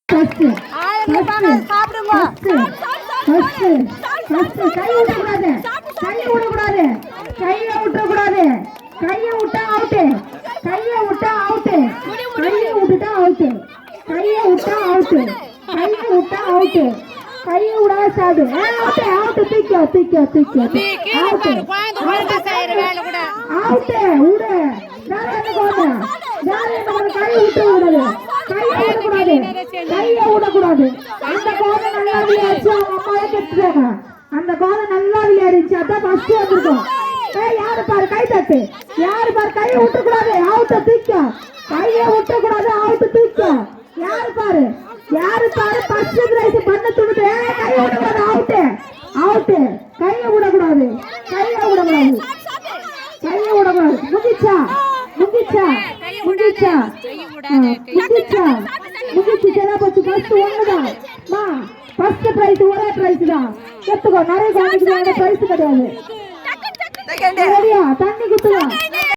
first சாப்பிடுங்க first கை விடக்கூடாது கையை விடக்கூடாது கையை விட்டக்கூடாது கையை விட்டா அவுட் கையை விட்டா அவுட் கையை விட்டுட்டா அவுட் கையை விட்டா அவுட் கையை விட்டா அவுட் கையை விடாத சாடு அவுட் அவுட் தூக்கி தூக்கி தூக்கி அவுட் அவுட் விடு வேற என்ன கோடு வேற என்ன கையை விட்டு விடாது கையை விடக்கூடாது கையை விடக்கூடாது அந்த கோதை நல்லா விளையாடிச்சு அவங்க அம்மாவே கெட்டுறாங்க அந்த கோதை நல்லா விளையாடிச்சு அதான் ஃபர்ஸ்ட் வந்திருக்கோம் யாரு பாரு கை தட்டு யாரு பாரு கையை விட்டக்கூடாது அவுட் தூக்கி கையை விட்டக்கூடாது அவுட் தூக்கி யாரு பாரு ஃபர்ஸ்ட் பிரைஸ் பண்ண துடுது கையை விடக்கூடாது அவுட் அவுட் கையை விடக்கூடாது கையை விடக்கூடாது கையை விடக்கூடாது முடிச்சா முடிச்சா முடிச்சா முடிச்சா முடிச்சு சரியா போச்சு ஃபர்ஸ்ட் ஒண்ணுதான் மா ஃபர்ஸ்ட் பிரைஸ் ஒரே பிரைஸ் தான் எடுத்துக்கோ நிறைய குழந்தைக்கு பிரைஸ் கிடையாது ரெடியா தண்ணி குத்துவா